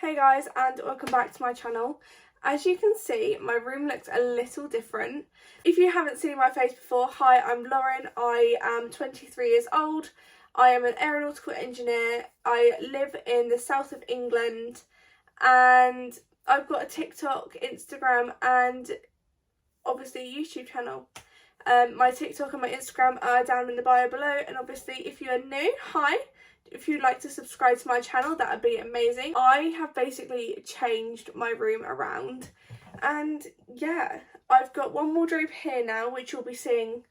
Hey guys, and welcome back to my channel. As you can see, my room looks a little different. If you haven't seen my face before, hi, I'm Lauren. I am 23 years old. I am an aeronautical engineer. I live in the south of England and I've got a TikTok, Instagram and obviously a YouTube channel. My TikTok and my Instagram are down in the bio below, and obviously if you are new, hi. If you'd like to subscribe to my channel, that would be amazing. I have basically changed my room around, and yeah, I've got one wardrobe here now, which you'll be seeing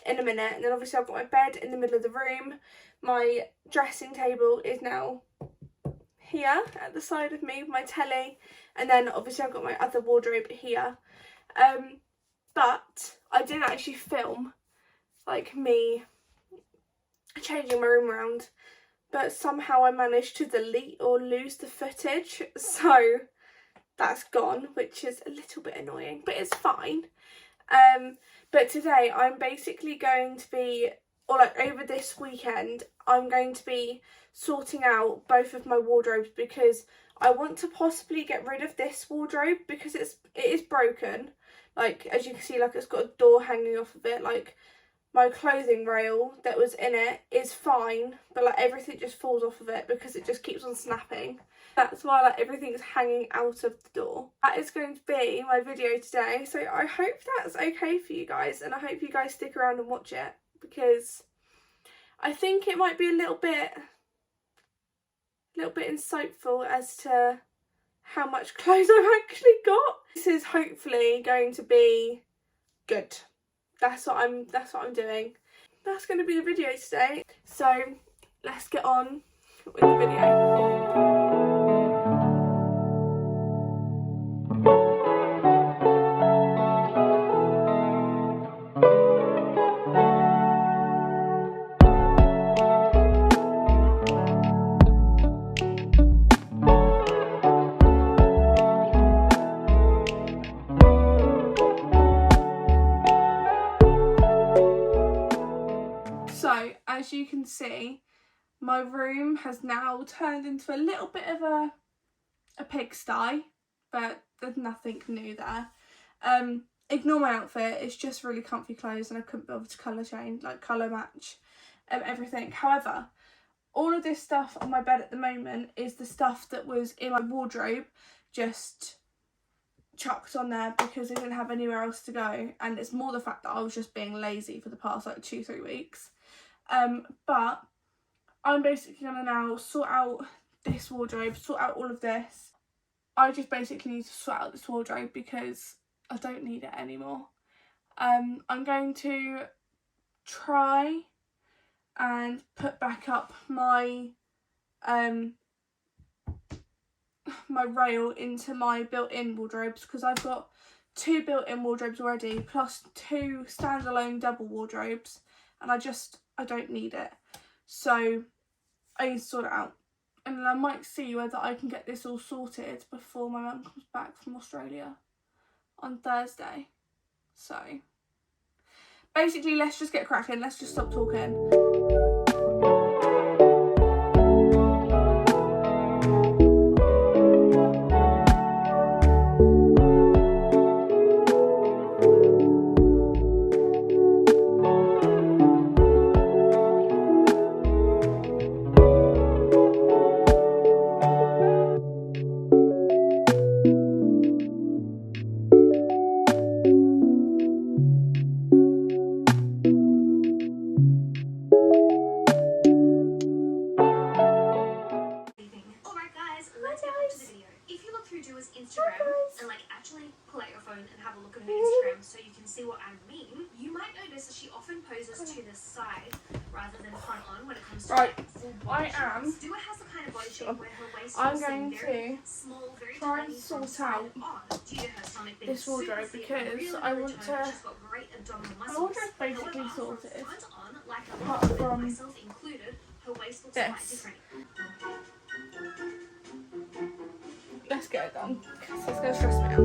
in a minute, and then obviously I've got my bed in the middle of the room. My dressing table is now here at the side of me with my telly, and then obviously I've got my other wardrobe here. But I did actually film like me changing my room around, but somehow I managed to delete or lose the footage, so that's gone, which is a little bit annoying, but it's fine. But today I'm basically going to be, or like over this weekend, I'm going to be sorting out both of my wardrobes, because I want to possibly get rid of this wardrobe because it is broken. Like, as you can see, like it's got a door hanging off of it. Like, my clothing rail that was in it is fine, but like everything just falls off of it because it just keeps on snapping. That's why like everything's hanging out of the door. That is going to be my video today, so I hope that's okay for you guys, and I hope you guys stick around and watch it, because I think it might be a little bit insightful as to how much clothes I've actually got. This is hopefully going to be good. That's what I'm doing. That's going to be the video today. So let's get on with the video. So, as you can see, my room has now turned into a little bit of a pigsty, but there's nothing new there. Ignore my outfit, it's just really comfy clothes, and I couldn't be able to colour match everything. However, all of this stuff on my bed at the moment is the stuff that was in my wardrobe, just chucked on there because I didn't have anywhere else to go, and it's more the fact that I was just being lazy for the past like 2-3 weeks. But I'm basically gonna now sort out this wardrobe, sort out all of this. I just basically need to sort out this wardrobe because I don't need it anymore. I'm going to try and put back up my my rail into my built-in wardrobes, because I've got 2 built-in wardrobes already, plus 2 standalone double wardrobes, and I don't need it. So I need to sort it out, and then I might see whether I can get this all sorted before my mum comes back from Australia on Thursday. So basically, let's just get cracking, let's just stop talking. Instagram and like actually pull out your phone and have a look at her Instagram so you can see what I mean, you might notice that she often poses to the side rather than front on when it comes to full body shots. Dua has the kind of body shape where her waist I'm is going very to small, very try and tiny sort out due to her stomach being this wardrobe, super because really I want toned. to. She's got great abdominal My muscles. wardrobe's basically However, sorted. from front on, like a Apart lot of from myself included, her waist looks quite this. different. Let's get it done, because it's going to stress me out.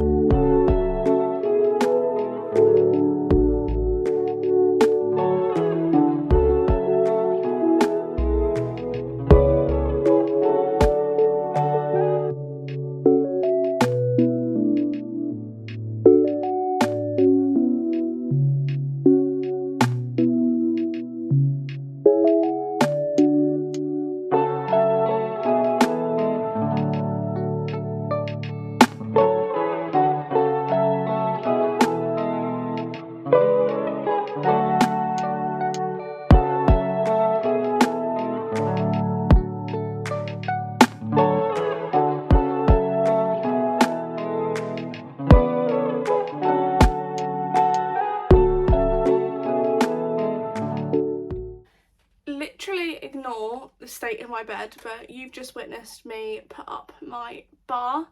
in my bed, but you've just witnessed me put up my bar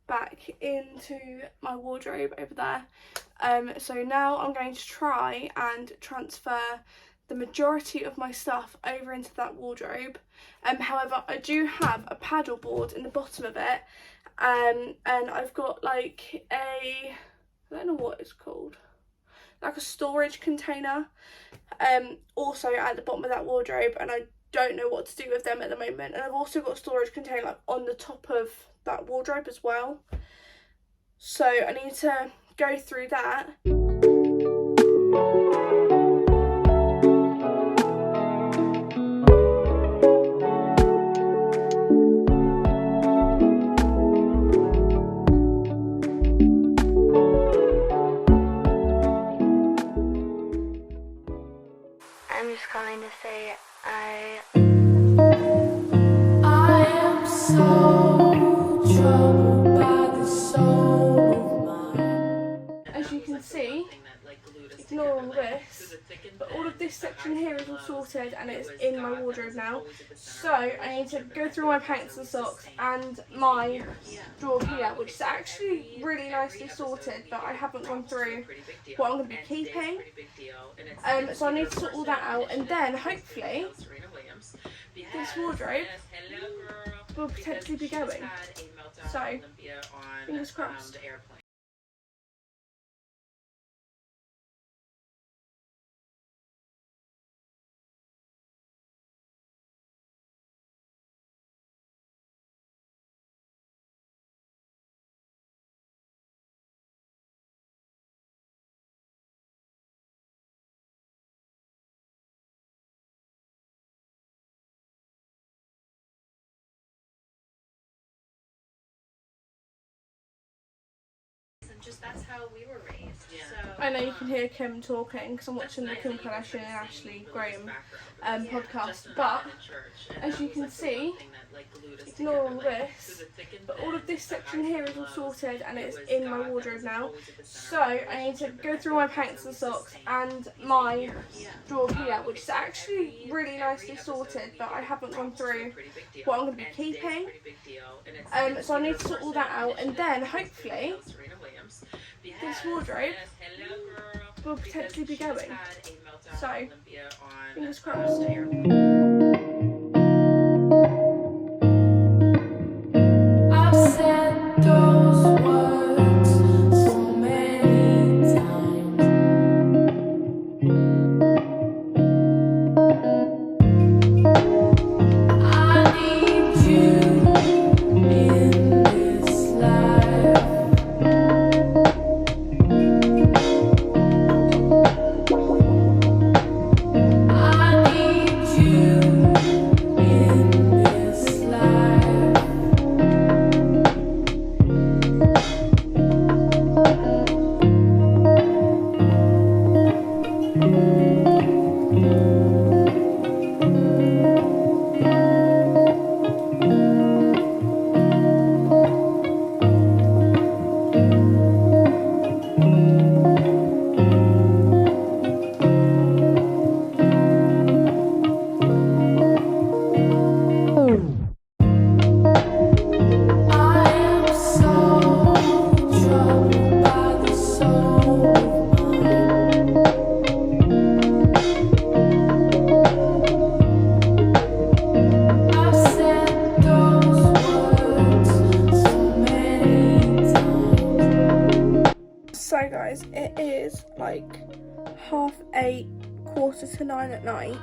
back into my wardrobe over there. So now I'm going to try and transfer the majority of my stuff over into that wardrobe. However, I do have a paddle board in the bottom of it, and I've got like I don't know what it's called, like a storage container, also at the bottom of that wardrobe, and I don't know what to do with them at the moment. And I've also got a storage container like on the top of that wardrobe as well, so I need to go through that. I'm just calling to say I am so troubled by the soul of mine. As you can see, ignore all this, but all of this section here is all sorted and it's in my wardrobe now. So I need to go through my pants and socks and my drawer here, which is actually really nicely sorted, but I haven't gone through what I'm going to be keeping. So I need to sort all that out, and then hopefully this wardrobe will potentially be going. So fingers crossed. Just that's how we were raised. Yeah. So, I know you can hear Kim talking because I'm watching the Kim Kardashian and Ashley Graham podcast, but as you can see, ignore all this, but all of this section here is all sorted and it's in my wardrobe now. So I need to go through my pants and socks and my drawer here, which is actually really nicely sorted, but I haven't gone through what I'm going to be keeping. So I need to sort all that out, and then hopefully this wardrobe will potentially be going. So fingers crossed. I've said those words so many times. I need you in this life. I need you in this life. I am so troubled by the soul of mine. I've said those words so many times. So guys, it is like 8:30, 8:45 at night.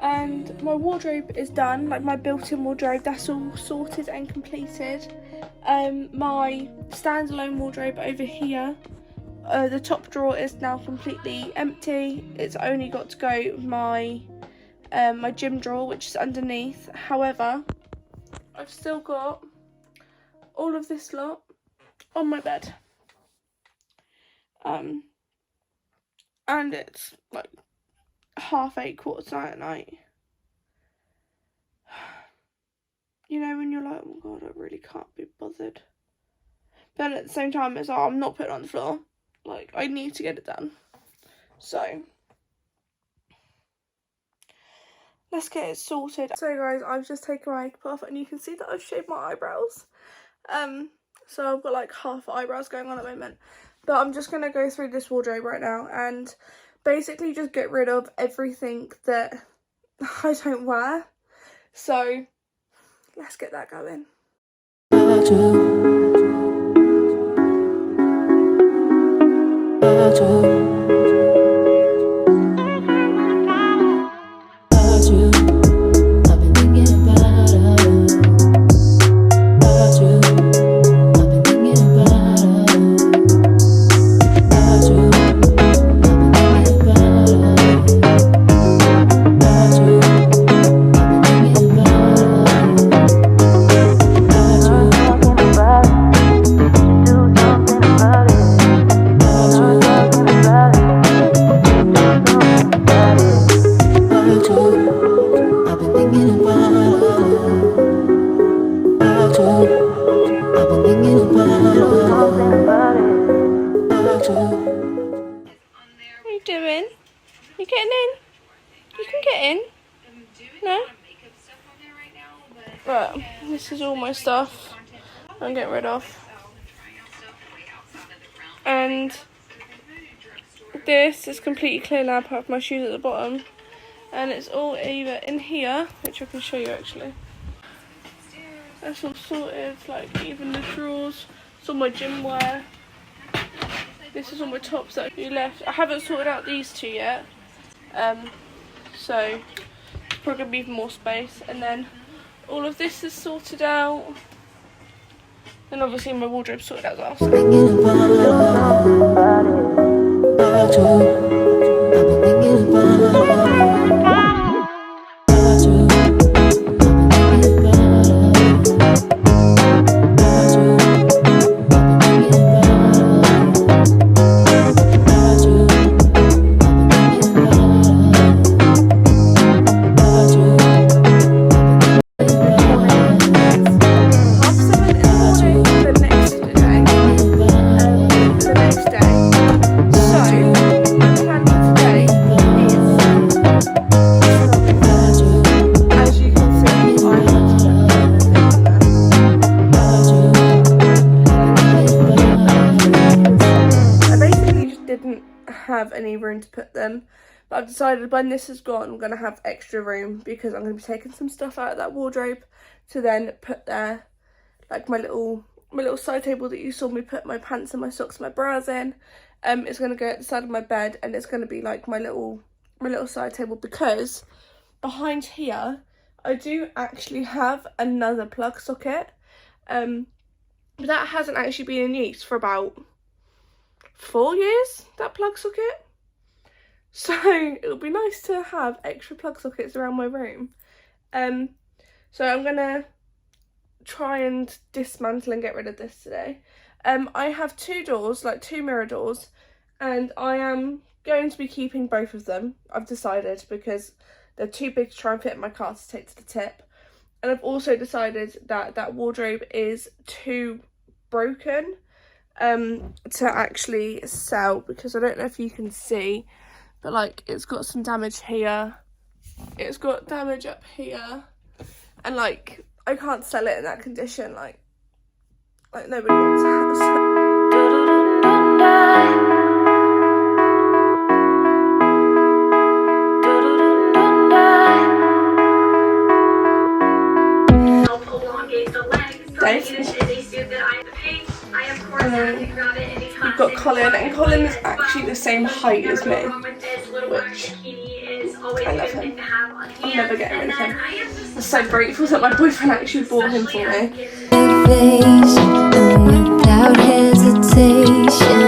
And my wardrobe is done, like my built-in wardrobe, that's all sorted and completed. My standalone wardrobe over here, the top drawer is now completely empty. It's only got to go my my gym drawer, which is underneath. However, I've still got all of this lot on my bed. And it's like 8:30, 8:45 at night. You know, when you're like, oh my god, I really can't be bothered. But at the same time, it's like, I'm not putting it on the floor. Like, I need to get it done. So, let's get it sorted. So guys, I've just taken my makeup off and you can see that I've shaved my eyebrows. So I've got like half eyebrows going on at the moment. But I'm just going to go through this wardrobe right now and basically just get rid of everything that I don't wear. So let's get that going. Right, this is all my stuff I'm getting rid of. And this is completely clear now apart from my shoes at the bottom. And it's all either in here, which I can show you actually. That's all sorted, like even the drawers. It's all my gym wear. This is all my tops that you left. I haven't sorted out these two yet. So it's probably gonna be even more space. And then all of this is sorted out. And obviously my wardrobe's sorted out as have any room to put them, but I've decided when this is gone I'm going to have extra room because I'm going to be taking some stuff out of that wardrobe to then put there, like my little side table that you saw me put my pants and my socks and my bras in. It's going to go at the side of my bed and it's going to be like my little side table, because behind here I do actually have another plug socket, but that hasn't actually been in use for about 4 years, that plug socket. So it'll be nice to have extra plug sockets around my room. So I'm gonna try and dismantle and get rid of this today. I have two doors, like two mirror doors, and I am going to be keeping both of them, I've decided, because they're too big to try and fit in my car to take to the tip. And I've also decided that that wardrobe is too broken to actually sell, because I don't know if you can see, but like it's got some damage here, it's got damage up here, and like I can't sell it in that condition. Like nobody wants to have it. You've got Colin, and Colin is actually the same height as me, which I love him. I'm never getting rid of him. I'm so grateful that my boyfriend actually bought him for me. Without hesitation.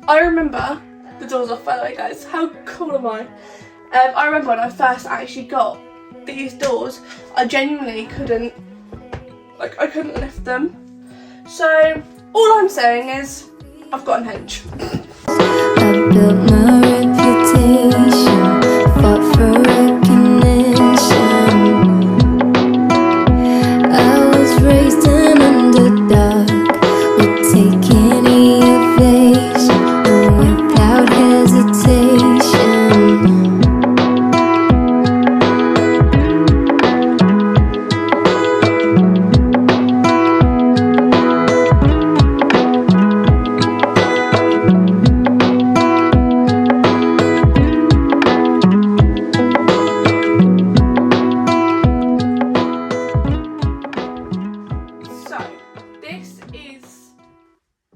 I remember the doors off, by the way, guys. How cool am I? I remember when I first actually got these doors, I genuinely couldn't, like, I couldn't lift them. So all I'm saying is I've got an hinge. I built my reputation, fought for recognition.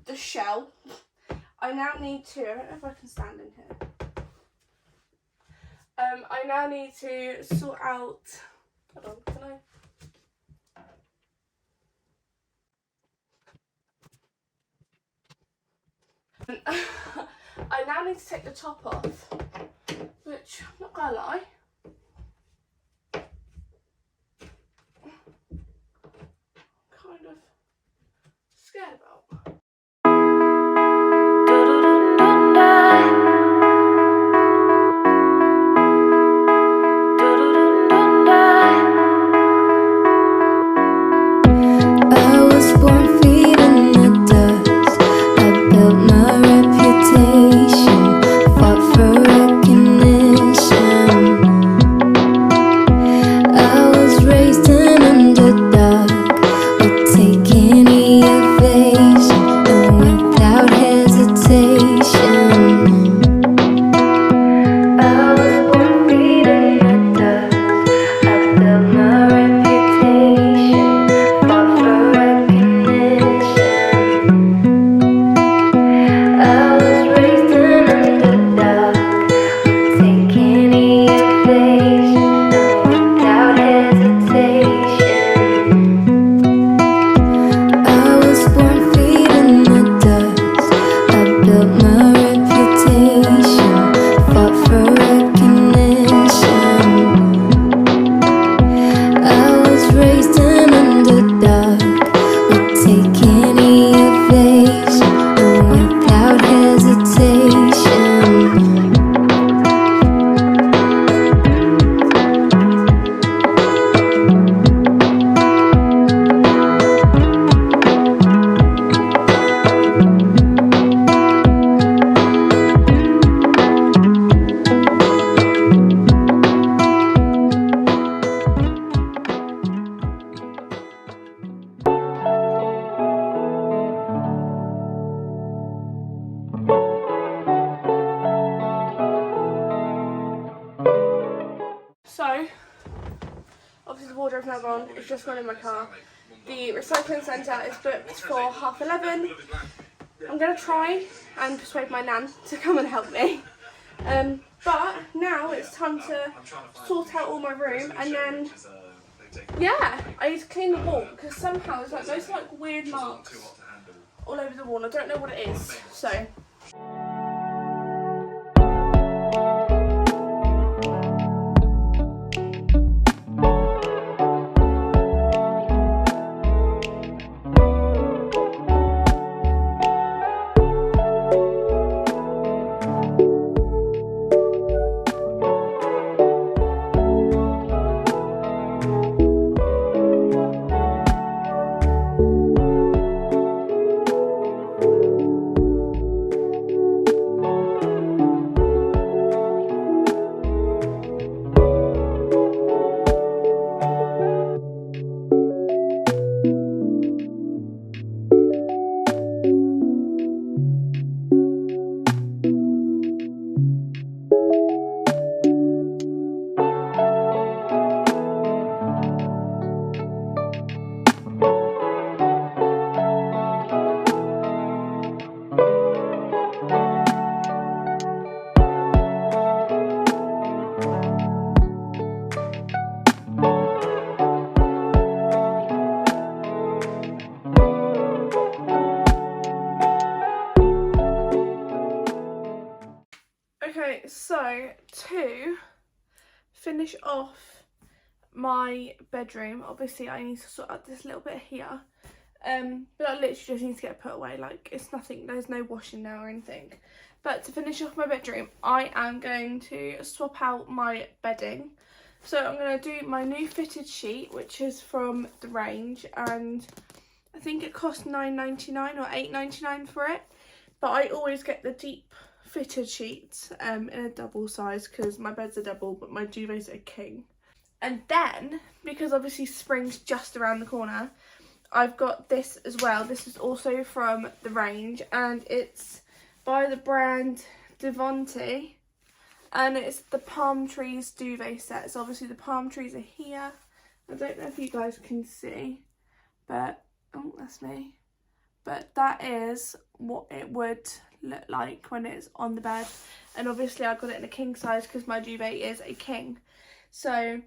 the shell. I now need to, I don't know if I can stand in here. I now need to sort out, hold on, can I? I now need to take the top off, which I'm not gonna lie, kind of scared about. So, obviously the wardrobe's now gone, it's just gone in my car. The recycling centre is booked for 11:30. I'm going to try and persuade my nan to come and help me. But now it's time to sort out all my room, and then, yeah, I need to clean the wall because somehow there's like those like weird marks all over the wall. I don't know what it is, so. Okay, so to finish off my bedroom, obviously I need to sort out this little bit here, but I literally just need to get it put away. Like, it's nothing, there's no washing now or anything. But to finish off my bedroom, I am going to swap out my bedding. So I'm going to do my new fitted sheet, which is from the range, and I think it cost £9.99 or £8.99 for it, but I always get the deep fitted sheets in a double size because my bed's a double but my duvet's a king. And then, because obviously spring's just around the corner, I've got this as well. This is also from the range, and it's by the brand Devonte, and it's the palm trees duvet set. So obviously the palm trees are here. I don't know if you guys can see, but oh, that's me. but that is what it would look like when it's on the bed. And obviously I got it in a king size because my duvet is a king. So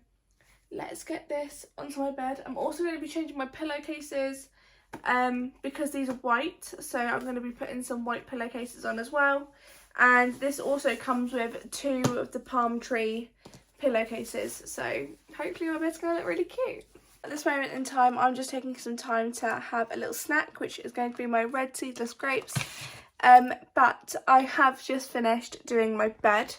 let's get this onto my bed. I'm also going to be changing my pillowcases because these are white, so I'm going to be putting some white pillowcases on as well. And this also comes with 2 of the palm tree pillowcases, so hopefully my bed's going to look really cute. At this moment in time, I'm just taking some time to have a little snack, which is going to be my red seedless grapes. But I have just finished doing my bed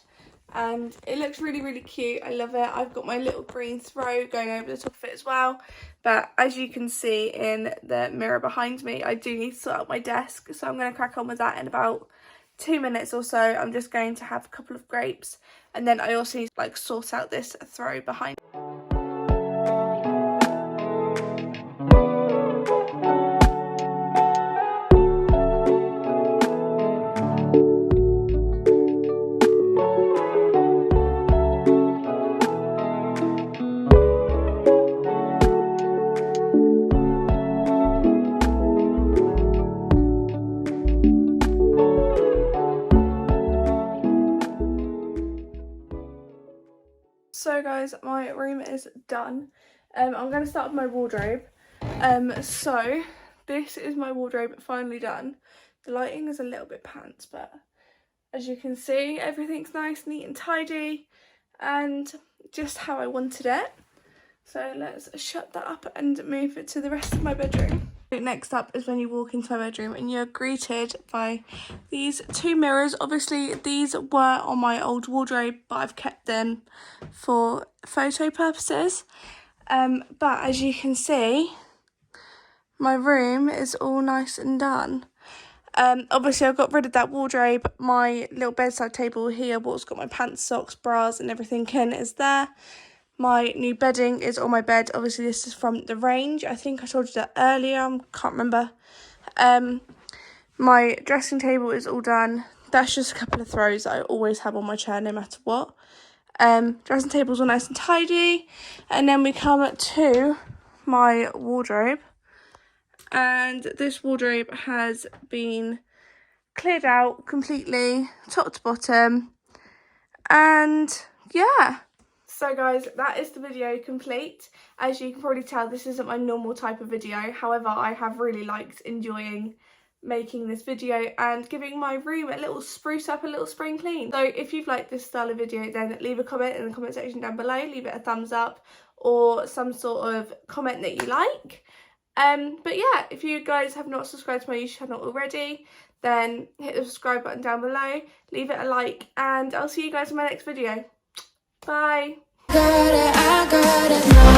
and it looks really, really cute. I love it. I've got my little green throw going over the top of it as well. But as you can see in the mirror behind me, I do need to sort out my desk. So I'm going to crack on with that in about 2 minutes or so. I'm just going to have a couple of grapes. And then I also need to like sort out this throw behind me. So guys, my room is done. I'm going to start with my wardrobe. So this is my wardrobe finally done. The lighting is a little bit pants, but as you can see, everything's nice, neat and tidy and just how I wanted it. So let's shut that up and move it to the rest of my bedroom. Next up is when you walk into my bedroom and you're greeted by these 2 mirrors. Obviously these were on my old wardrobe, but I've kept them for photo purposes. But as you can see, my room is all nice and done. Obviously I got rid of that wardrobe. My little bedside table here, what's got my pants, socks, bras and everything in, is there. My new bedding is on my bed. Obviously this is from the range. I think I told you that earlier, I can't remember. My dressing table is all done. That's just a couple of throws that I always have on my chair no matter what. Dressing table's all nice and tidy. And then we come to my wardrobe. And this wardrobe has been cleared out completely, top to bottom. And yeah. So guys, that is the video complete. As you can probably tell, this isn't my normal type of video. However, I have really liked enjoying making this video and giving my room a little spruce up, a little spring clean. So if you've liked this style of video, then leave a comment in the comment section down below. Leave it a thumbs up or some sort of comment that you like. But yeah, if you guys have not subscribed to my YouTube channel already, then hit the subscribe button down below. Leave it a like and I'll see you guys in my next video. Bye. I got it,